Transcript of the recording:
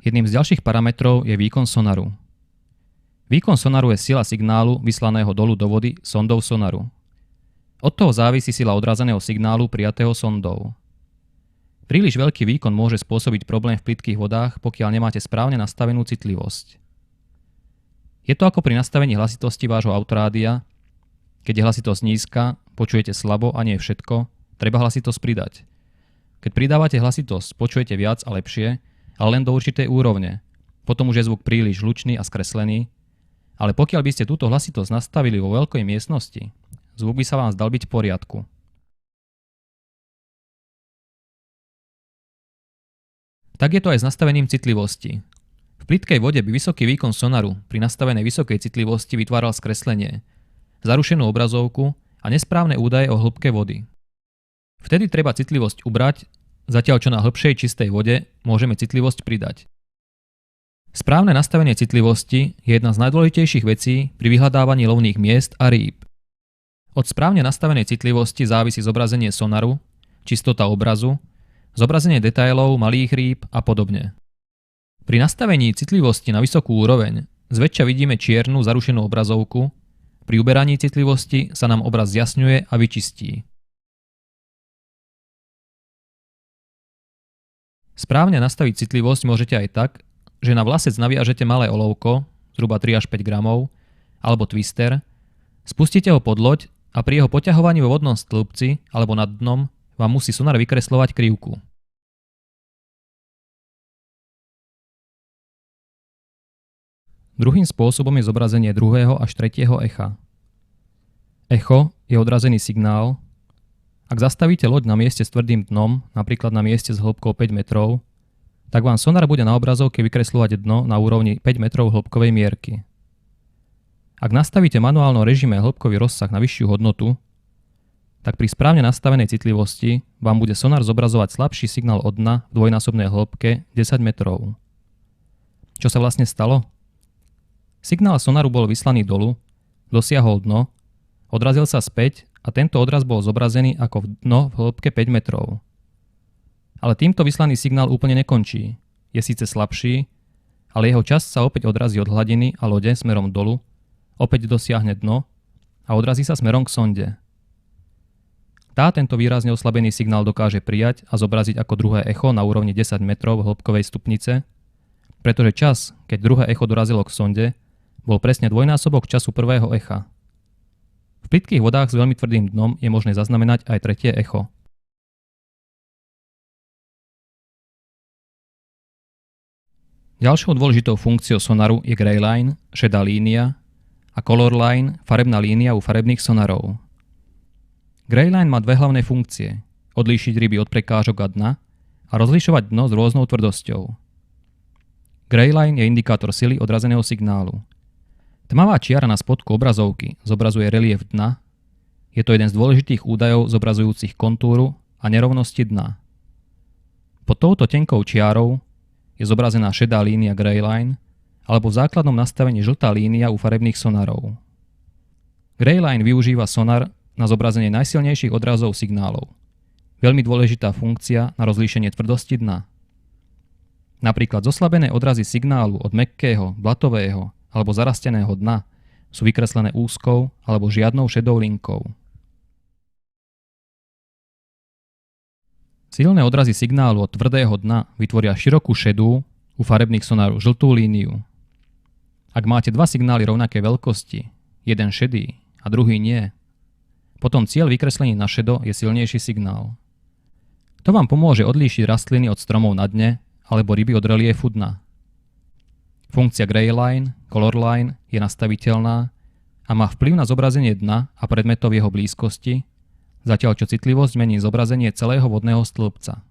Jedným z ďalších parametrov je výkon sonaru. Výkon sonaru je sila signálu vyslaného dolu do vody sondou sonaru. Od toho závisí sila odrazeného signálu prijatého sondou. Príliš veľký výkon môže spôsobiť problém v plytkých vodách, pokiaľ nemáte správne nastavenú citlivosť. Je to ako pri nastavení hlasitosti vášho autorádia. Keď je hlasitosť nízka, počujete slabo a nie všetko, treba hlasitosť pridať. Keď pridávate hlasitosť, počujete viac a lepšie, ale len do určitej úrovne. Potom už je zvuk príliš hlučný a skreslený, ale pokiaľ by ste túto hlasitosť nastavili vo veľkej miestnosti, zvuk by sa vám zdal byť v poriadku. Tak je to aj s nastavením citlivosti. V plytkej vode by vysoký výkon sonaru pri nastavenej vysokej citlivosti vytváral skreslenie, zarušenú obrazovku a nesprávne údaje o hĺbke vody. Vtedy treba citlivosť ubrať, zatiaľ čo na hĺbšej čistej vode môžeme citlivosť pridať. Správne nastavenie citlivosti je jedna z najdôležitejších vecí pri vyhľadávaní lovných miest a rýb. Od správne nastavenej citlivosti závisí zobrazenie sonaru, čistota obrazu, zobrazenie detailov malých rýb a podobne. Pri nastavení citlivosti na vysokú úroveň zväčša vidíme čiernu zarušenú obrazovku, pri uberaní citlivosti sa nám obraz zjasňuje a vyčistí. Správne nastaviť citlivosť môžete aj tak, že na vlasec naviažete malé olovko, zhruba 3 až 5 gramov, alebo twister, spustíte ho pod loď a pri jeho poťahovaní vo vodnom stĺpci alebo nad dnom vám musí sonar vykresľovať krivku. Druhým spôsobom je zobrazenie druhého až tretieho echa. Echo je odrazený signál. Ak zastavíte loď na mieste s tvrdým dnom, napríklad na mieste s hĺbkou 5 metrov, tak vám sonar bude na obrazovke vykresľovať dno na úrovni 5 metrov hĺbkovej mierky. Ak nastavíte v manuálnom režime hĺbkový rozsah na vyššiu hodnotu, tak pri správne nastavenej citlivosti vám bude sonar zobrazovať slabší signál od dna v dvojnásobnej hĺbke 10 metrov. Čo sa vlastne stalo? Signál sonaru bol vyslaný dolu, dosiahol dno, odrazil sa späť a tento odraz bol zobrazený ako dno v hĺbke 5 metrov. Ale týmto vyslaný signál úplne nekončí. Je síce slabší, ale jeho časť sa opäť odrazí od hladiny a lode smerom dolu, opäť dosiahne dno a odrazí sa smerom k sonde. Tá tento výrazne oslabený signál dokáže prijať a zobraziť ako druhé echo na úrovni 10 metrov hĺbkovej stupnice, pretože čas, keď druhé echo dorazilo k sonde, bol presne dvojnásobok času prvého echa. V plytkých vodách s veľmi tvrdým dnom je možné zaznamenať aj tretie echo. Ďalšou dôležitou funkciou sonaru je gray line, šedá línia, a color line, farebná línia u farebných sonarov. Gray line má dve hlavné funkcie: odlíšiť ryby od prekážok a dna a rozlišovať dno s rôznou tvrdosťou. Gray line je indikátor sily odrazeného signálu. Tmavá čiara na spodku obrazovky zobrazuje relief dna. Je to jeden z dôležitých údajov zobrazujúcich kontúru a nerovnosti dna. Pod touto tenkou čiarou je zobrazená šedá línia gray line alebo v základnom nastavení žltá línia u farebných sonarov. Gray line využíva sonar na zobrazenie najsilnejších odrazov signálov. Veľmi dôležitá funkcia na rozlíšenie tvrdosti dna. Napríklad zoslabené odrazy signálu od mäkkého, blatového alebo zarasteného dna sú vykreslené úzkou alebo žiadnou šedou linkou. Silné odrazy signálu od tvrdého dna vytvoria širokú šedú, u farebných sonárov žltú líniu. Ak máte dva signály rovnaké veľkosti, jeden šedý a druhý nie, potom cieľ vykreslený na šedo je silnejší signál. To vám pomôže odlíšiť rastliny od stromov na dne alebo ryby od reliefu dna. Funkcia gray line, color line je nastaviteľná a má vplyv na zobrazenie dna a predmetov v jeho blízkosti, zatiaľ čo citlivosť mení zobrazenie celého vodného stĺpca.